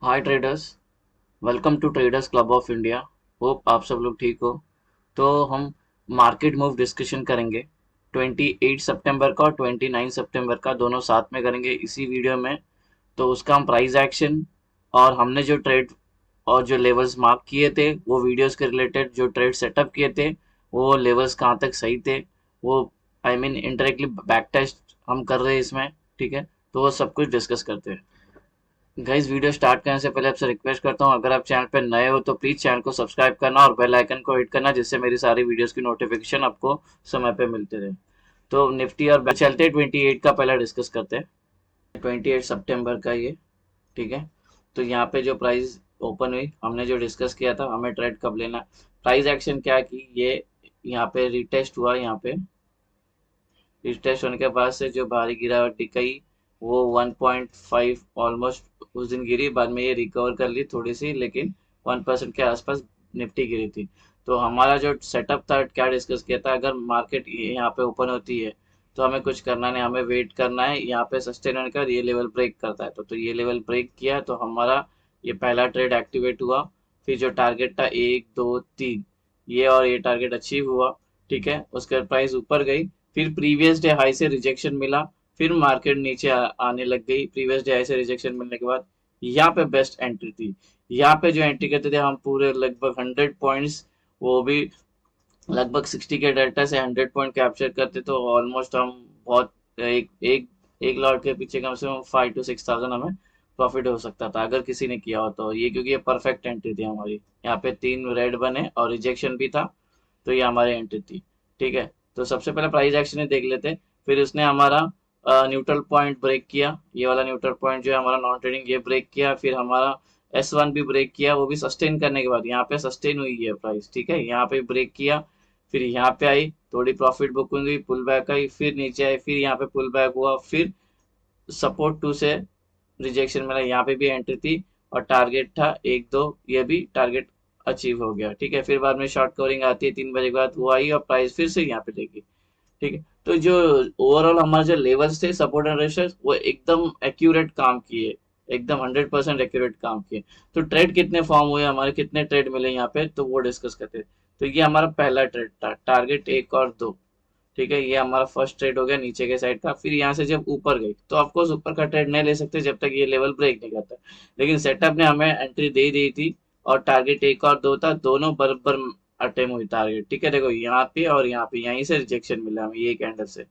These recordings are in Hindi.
Hi traders. Welcome to traders club of India. Hope आप सब लोग ठीक हो। तो हम मार्केट मूव डिस्कशन करेंगे 28 सितंबर का और 29 सितंबर का, दोनों साथ में करेंगे इसी वीडियो में। तो उसका हम प्राइस एक्शन और हमने जो ट्रेड और जो लेवल्स मार्क किए थे वो वीडियोस के रिलेटेड, जो ट्रेड सेटअप किए थे वो लेवल्स कहाँ तक सही थे, वो I mean indirectly back test हम कर रहे हैं इसमें। ठीक है, तो वो सब कुछ डिस्कस करते हैं। गाइस, वीडियो स्टार्ट करने से पहले आपसे रिक्वेस्ट करता हूँ, अगर आप चैनल पर नए हो तो प्लीज चैनल को सब्सक्राइब करना और बेल आइकन को हिट करना, जिससे मेरी सारी वीडियोस की नोटिफिकेशन आपको समय पे मिलते रहे। तो निफ्टी और चलते हैं 28 का पहला डिस्कस करते हैं। 28 सितंबर का ये। ठीक है, तो यहाँ पे जो प्राइस ओपन हुई, हमने जो डिस्कस किया था हमें ट्रेड कब लेना, प्राइस एक्शन क्या की ये, यहाँ पे रिटेस्ट हुआ। यहाँ पे रिटेस्ट होने के बाद से जो भारी गिरावट दिखाई वो 1.5 ऑलमोस्ट उस दिन गिरी, बाद में ये रिकवर कर ली थोड़ी सी, लेकिन 1% के आसपास निफ्टी गिरी थी। तो हमारा जो सेटअप था, क्या डिस्कस किया था, अगर मार्केट यहाँ पे ओपन होती है तो हमें कुछ करना नहीं, हमें वेट करना है। यहाँ पे सस्टेन होने का ये लेवल ब्रेक करता है तो ये लेवल ब्रेक किया तो हमारा ये पहला ट्रेड एक्टिवेट हुआ। फिर जो टारगेट था 1 2 3, ये और ये टारगेट अचीव हुआ। ठीक है, उसके बाद प्राइस ऊपर गई, फिर प्रीवियस डे हाई से रिजेक्शन मिला, फिर मार्केट नीचे आने लग गई। प्रीवियस डे हाई से रिजेक्शन मिलने के बाद यहाँ पे बेस्ट एंट्री थी। यहाँ पे जो एंट्री करते थे हम पूरे लगभग 100 पॉइंट्स, वो भी लगभग 60 के डेल्टा से 100 पॉइंट कैप्चर करते तो ऑलमोस्ट हम बहुत एक एक एक लॉट के पीछे कम से कम 5 to 6 thousand हमें प्रॉफिट हो सकता था अगर किसी ने किया हो तो। ये क्योंकि ये परफेक्ट एंट्री थी हमारी, यहाँ पे 3 रेड बने और रिजेक्शन भी था, तो ये हमारी एंट्री थी। ठीक है, तो सबसे पहले प्राइस एक्शन ही देख लेते, फिर उसने हमारा न्यूट्रल पॉइंट ब्रेक किया। ये वाला न्यूट्रल पॉइंट जो है हमारा नॉन ट्रेडिंग, ये ब्रेक किया। फिर हमारा S1 भी ब्रेक किया, वो भी सस्टेन करने के बाद यहाँ पे सस्टेन हुई है प्राइस। ठीक है, यहाँ पे ब्रेक किया, फिर यहाँ पे आई, थोड़ी प्रॉफिट बुकिंग हुई, पुल बैक आई, फिर नीचे आई, फिर यहाँ पे पुल बैक हुआ, फिर सपोर्ट 2 से रिजेक्शन मिला, यहाँ पे भी एंट्री थी और टारगेट था 1 2, ये भी टारगेट अचीव हो गया। ठीक है, फिर बाद में शॉर्ट कवरिंग आती है 3 बजे के बाद, वो आई और प्राइस फिर से यहाँ पे देखी। ठीक है, तो जो ओवरऑल हमारे जो लेवल्स थे सपोर्ट एंड रेजिस्टेंस, वो एकदम एक्यूरेट काम किए, एकदम 100% एक्यूरेट काम किए। तो ट्रेड कितने फॉर्म हुए हमारे, कितने ट्रेड मिले यहाँ पे, तो वो डिस्कस करते हैं। तो ये हमारा पहला ट्रेड था, टारगेट 1 और 2। ठीक है, ये हमारा फर्स्ट ट्रेड हो गया नीचे के साइड का। फिर यहाँ से जब ऊपर गई तो ऑफकोर्स ऊपर का ट्रेड नहीं ले सकते जब तक ये लेवल ब्रेक नहीं करता, लेकिन सेटअप ने हमें एंट्री दे दी थी और टारगेट 1 और 2 था, दोनों बराबर अटेम हुई टारगेट। ठीक है, देखो यहाँ पे और यहाँ पे, यहीं से रिजेक्शन मिला हमें ये कैंडल से,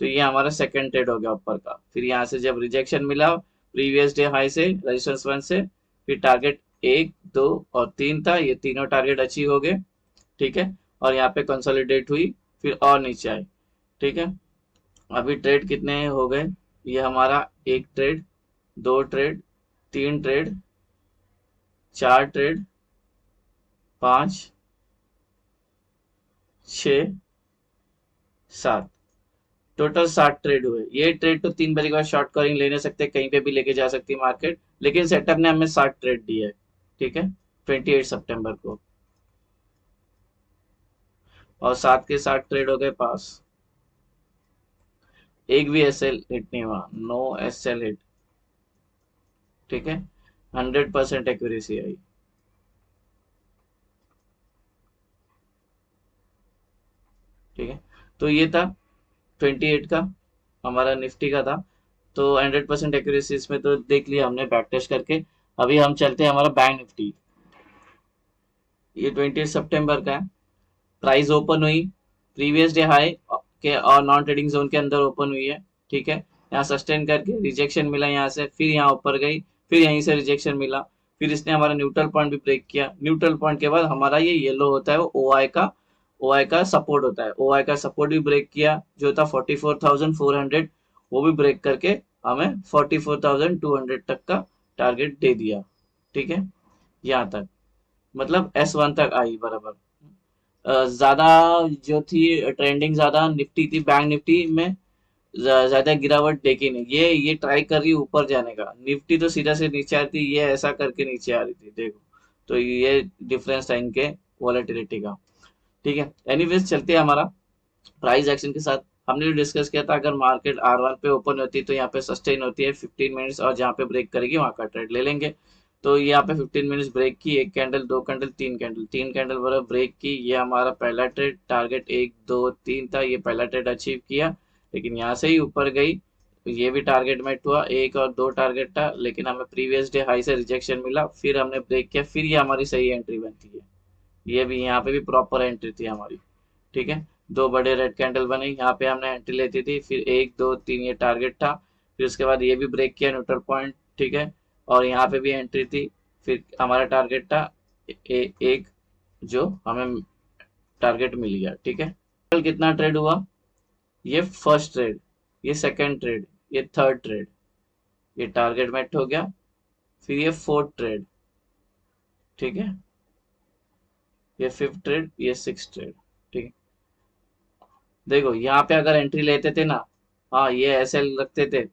तो ये हमारा सेकंड ट्रेड हो गया ऊपर का। फिर यहाँ से जब रिजेक्शन मिला प्रीवियस डे हाई से रेजिस्टेंस 1 से, फिर टारगेट 1 2 और 3 था, ये तीनों टारगेट अचीव हो गए। ठीक है, और यहाँ पे कंसोलिडेट हुई, फिर और नीचे आई। ठीक है, अभी ट्रेड कितने हो गए, ये हमारा 1 trade, 2 trade, 3 trade, 4 trade, 5 6 7, total 7 trade हुए। ये ट्रेड तो 3 बजे के बाद शॉर्ट कवरिंग ले नहीं सकते, कहीं पे भी लेके जा सकती है मार्केट, लेकिन सेटअप ने हमें 7 ट्रेड दिए है। ठीक है, 28 सितंबर को, और 7 के 7 ट्रेड हो गए पास, एक भी एसएल हिट नहीं हुआ, नो एसएल हिट। ठीक है, 100% एक्यूरेसी आई। ठीक है, तो ये था 28 का, हमारा निफ्टी का था। तो 100% एक्यूरेसी इसमें तो देख लिया हमने बैक टेस्ट करके। अभी हम चलते हैं हमारा बैंक निफ्टी, ये 28 सितंबर का है। प्राइस ओपन हुई प्रीवियस डे हाई के और नॉन ट्रेडिंग जोन के अंदर ओपन हुई है। ठीक है, यहाँ सस्टेन करके रिजेक्शन मिला यहाँ से, फिर यहाँ ऊपर गई, फिर यहीं से रिजेक्शन मिला, फिर इसने हमारा न्यूट्रल पॉइंट भी ब्रेक किया। न्यूट्रल पॉइंट के बाद हमारा ये येलो होता है वो ओ आई का सपोर्ट होता है, ओ आई का सपोर्ट भी ब्रेक किया जो था 44,400, वो भी ब्रेक करके हमें 44,200 तक का टारगेट दे दिया। ठीक है, यहाँ तक, मतलब S1 तक आई बराबर। ज्यादा जो थी ट्रेंडिंग, ज्यादा निफ्टी थी, बैंक निफ्टी में ज्यादा गिरावट देखी नहीं, ये ट्राई कर रही है ऊपर जाने का, निफ्टी तो सीधा से नीचे आती, ये ऐसा करके नीचे आ रही थी देखो। तो ये डिफरेंस था इनके वॉलेटिलिटी का। ठीक है, एनीवेज चलते हैं हमारा प्राइस एक्शन के साथ। हमने जो डिस्कस किया था, अगर मार्केट R1 पे ओपन होती है तो यहाँ पे सस्टेन होती है 15 मिनट्स, और जहाँ पे ब्रेक करेगी वहां का ट्रेड ले लेंगे। तो यहाँ पे 15 मिनट्स ब्रेक की, एक कैंडल, दो कैंडल, तीन कैंडल बराबर ब्रेक की। ये हमारा पहला ट्रेड, टारगेट 1 2 3 था, ये पहला ट्रेड अचीव किया, लेकिन यहाँ से ही ऊपर गई। ये भी टारगेट मेट हुआ, एक और दो टारगेट था, लेकिन हमें प्रीवियस डे हाई से रिजेक्शन मिला, फिर हमने ब्रेक किया, फिर ये हमारी सही एंट्री बनती है। ये भी यहाँ पे भी प्रॉपर एंट्री थी हमारी, ठीक है। दो बड़े रेड कैंडल बने, यहाँ पे हमने एंट्री लेती थी, फिर 1 2 3 ये टारगेट था, फिर उसके बाद ये भी ब्रेक किया न्यूट्रल पॉइंट, ठीक है। और यहाँ पे भी एंट्री थी, फिर हमारा टारगेट था एक, जो हमें टारगेट मिल गया, ठीक है। कल कितना ट्रेड हुआ? ये फर्स्ट ट्रेड, ये सेकंड ट्रेड, ये थर्ड ट्रेड, ये टारगेट मेट हो गया, फिर ये फोर्थ ट्रेड, ठीक है, ये फिफ्थ ट्रेड, ये सिक्स ट्रेड, ठीक है। देखो यहाँ पे अगर एंट्री लेते थे ना, हाँ ये ऐसे रखते थे,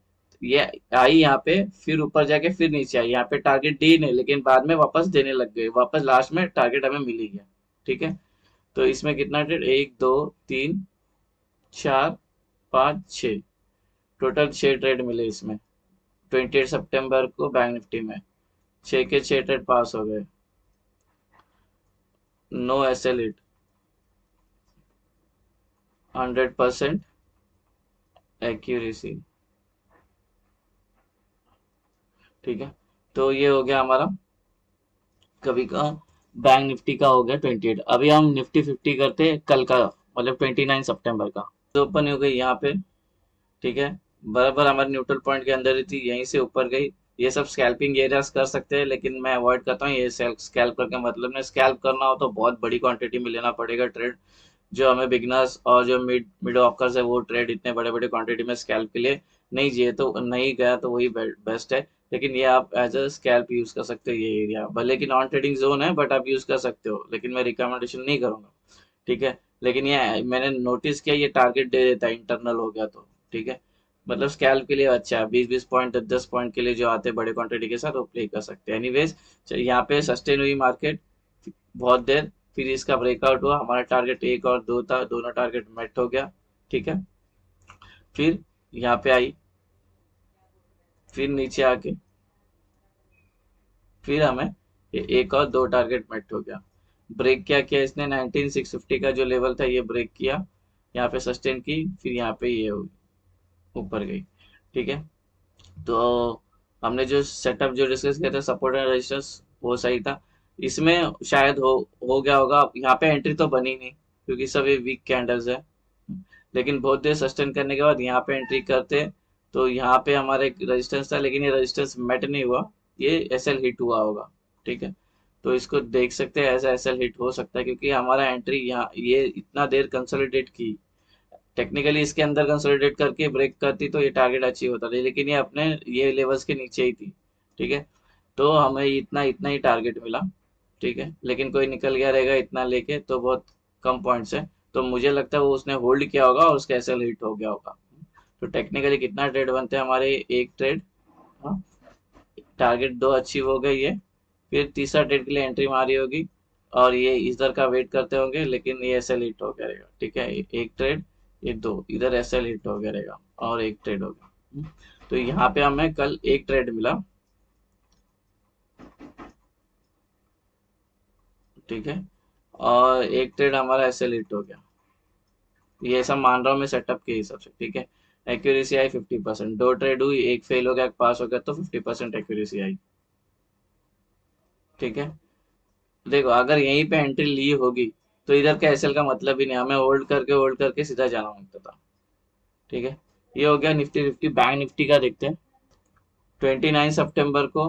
ये आई यहाँ पे, फिर ऊपर जाके फिर नीचे आई, यहाँ पे टारगेट दी नहीं, लेकिन बाद में वापस देने लग गए, वापस लास्ट में टारगेट हमें मिल ही गया, ठीक है। तो इसमें कितना ट्रेड, 1 2 3 4 5 6, टोटल 6 ट्रेड मिले इसमें 28 सितंबर को बैंक निफ्टी में, 6 के 6 ट्रेड पास हो गए। नो एसएल हिट, 100% एक्यूरेसी, ठीक है। तो ये हो गया हमारा कभी का बैंक निफ्टी का, हो गया 28। अभी हम निफ्टी 50 करते हैं कल का, मतलब 29 सितंबर का। तो ओपन हो गई यहाँ पे, ठीक है, बराबर हमारे न्यूट्रल पॉइंट के अंदर ही थी, यहीं से ऊपर गई। ये सब स्कैल्पिंग एरियाज कर सकते हैं, लेकिन मैं अवॉइड करता हूँ ये स्कैल्प करके, मतलब नहीं, स्कैल्प करना हो तो बहुत बड़ी क्वांटिटी में लेना पड़ेगा ट्रेड। जो हमें बिगनर्स और जो मिड मिड ऑकर्स है, वो ट्रेड इतने बड़े बड़े क्वांटिटी में स्कैल्प के लिए नहीं चाहिए, तो नहीं गया तो वही बेस्ट है। लेकिन ये आप एज अ स्कैल्प यूज कर सकते हो, ये एरिया भले कि नॉन ट्रेडिंग जोन है, बट आप यूज कर सकते हो, लेकिन मैं रिकमेंडेशन नहीं करूंगा, ठीक है। लेकिन ये मैंने नोटिस किया, ये टारगेट दे देता है इंटरनल हो गया तो, ठीक है। मतलब स्कैल्प के लिए अच्छा है, 20 20 पॉइंट 10 10 पॉइंट के लिए जो आते हैं बड़े क्वांटिटी के साथ, वो प्ले कर सकते हैं। एनीवेज, यहाँ पे सस्टेन हुई मार्केट बहुत देर, फिर इसका ब्रेकआउट हुआ, हमारा टारगेट 1 और 2 था, दोनों टारगेट मेट हो गया, ठीक है। फिर यहाँ पे आई, फिर नीचे आके, फिर हमें ये 1 और 2 टारगेट मेट हो गया। ब्रेक क्या किया इसने, 19650 का जो लेवल था ये ब्रेक किया, यहाँ पे सस्टेन की, फिर यहाँ पे ये ऊपर गई, ठीक है। तो हमने जो सेटअप जो डिस्कस किया था, सपोर्ट एंड रेजिस्टेंस, वो सही था। इसमें शायद हो गया होगा, यहाँ पे एंट्री तो बनी नहीं, क्योंकि सब ये वीक कैंडल्स है, लेकिन बहुत देर सस्टेन करने के बाद यहाँ पे एंट्री करते, तो यहाँ पे हमारा एक रेजिस्टेंस था, लेकिन ये रेजिस्टेंस मेट नहीं हुआ, ये एसएल हिट हुआ होगा, ठीक है। तो इसको देख सकते हैं, ऐसा एसएल हिट हो सकता है, क्योंकि हमारा एंट्री यहाँ ये इतना देर कंसोलिडेट की, टेक्निकली इसके अंदर कंसोलिडेट करके ब्रेक करती तो ये टारगेट अचीव होता था, लेकिन ये अपने ये लेवल्स के नीचे ही थी, ठीक है। तो हमें इतना इतना ही टारगेट मिला, ठीक है, लेकिन कोई निकल गया रहेगा इतना लेके, तो बहुत कम पॉइंट्स है, तो मुझे लगता है वो उसने होल्ड किया होगा और उसका एसएल हिट हो गया होगा। तो टेक्निकली कितना ट्रेड बनते हैं हमारे, एक ट्रेड, हाँ, टारगेट 2 अचीव हो गई है, फिर तीसरा ट्रेड के लिए एंट्री मारी होगी, और ये इधर का वेट करते होंगे, लेकिन ये एसएल हिट हो गया रहेगा, ठीक है। एक ट्रेड, ये दो इधर एसएल हिट हो गया रहेगा, और एक ट्रेड हो गया। तो यहाँ पे हमें कल एक ट्रेड मिला, ठीक है, और एक ट्रेड हमारा एसएल हिट हो गया, ये सब मान रहा हूँ मैं सेटअप के हिसाब से, ठीक है। एक्यूरेसी आई 50%, 2 ट्रेड हुई, एक फेल हो गया, एक पास हो गया, तो 50% एक्यूरेसी आई, ठीक है। देखो अगर यहीं पे एंट्री ली होगी, तो इधर का एसएल का मतलब ही नहीं, हमें होल्ड करके सीधा जाना होता था, ठीक है। ये हो गया निफ्टी फिफ्टी। बैंक निफ्टी का देखते हैं। 29 सितंबर को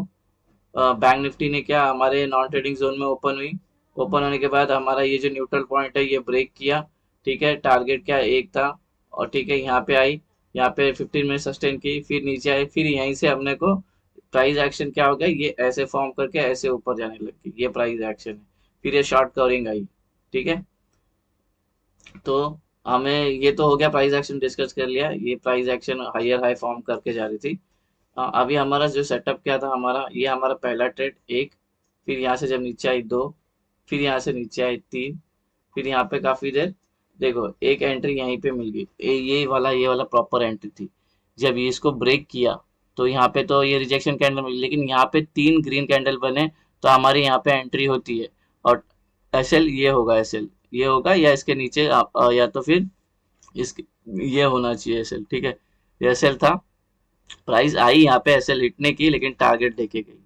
बैंक निफ्टी ने क्या, हमारे नॉन ट्रेडिंग जोन में ओपन हुई, ओपन होने के बाद हमारा ये जो न्यूट्रल पॉइंट है ये ब्रेक किया, ठीक है, टारगेट क्या एक था, और ठीक है यहाँ पे आई, यहाँ पे 15 मिनट सस्टेन की, फिर नीचे आई, फिर यहीं से हमने को प्राइस एक्शन क्या हो गया, ये ऐसे फॉर्म करके ऐसे ऊपर जाने लग गई, ये प्राइस एक्शन है, फिर ये शॉर्ट कवरिंग आई, ठीक है। तो हमें ये तो हो गया, प्राइस एक्शन डिस्कस कर लिया, ये price action higher high form करके जा रही थी। अभी हमारा जो सेटअप क्या था, हमारा ये हमारा पहला ट्रेड एक, फिर यहाँ से जब नीचे आई दो, फिर यहाँ से नीचे आई तीन, फिर यहाँ पे काफी देर, देखो एक एंट्री यहीं पे मिल गई, ये वाला प्रॉपर एंट्री थी। जब ये इसको ब्रेक किया, तो यहाँ पे तो ये रिजेक्शन कैंडल मिली, लेकिन यहाँ पे 3 ग्रीन कैंडल बने तो हमारी यहाँ पे एंट्री होती है। और एसएल ये होगा, एसएल ये होगा, या इसके नीचे या तो फिर इस ये होना चाहिए एसएल। ठीक है, ये एसएल था। प्राइस आई यहाँ पे एसएल हिटने की, लेकिन टारगेट देके गई।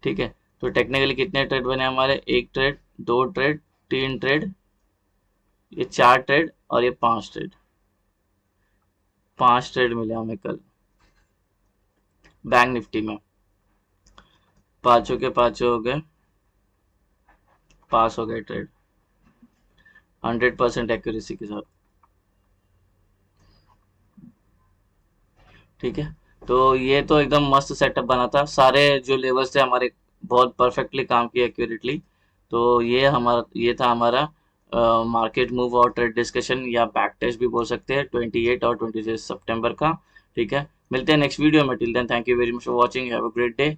ठीक है, तो टेक्निकली कितने ट्रेड बने हमारे, एक ट्रेड, दो ट्रेड, तीन ट्रेड, ये चार ट्रेड और ये पांच ट्रेड। पांच ट्रेड मिले हमें कल बैंक निफ्टी में। पांचों के पांचों हो गए, पास हो गए ट्रेड 100% एक्यूरेसी के साथ। ठीक है, तो ये तो एकदम मस्त सेटअप बना था, सारे जो लेवल्स थे हमारे बहुत परफेक्टली काम किया एक्यूरेटली। तो ये था हमारा मार्केट मूव और ट्रेड डिस्कशन, या बैक टेस्ट भी बोल सकते हैं, 28 और 26 सितंबर का। ठीक है, मिलते हैं नेक्स्ट वीडियो में। Till then thank you very much for watching, have a great day.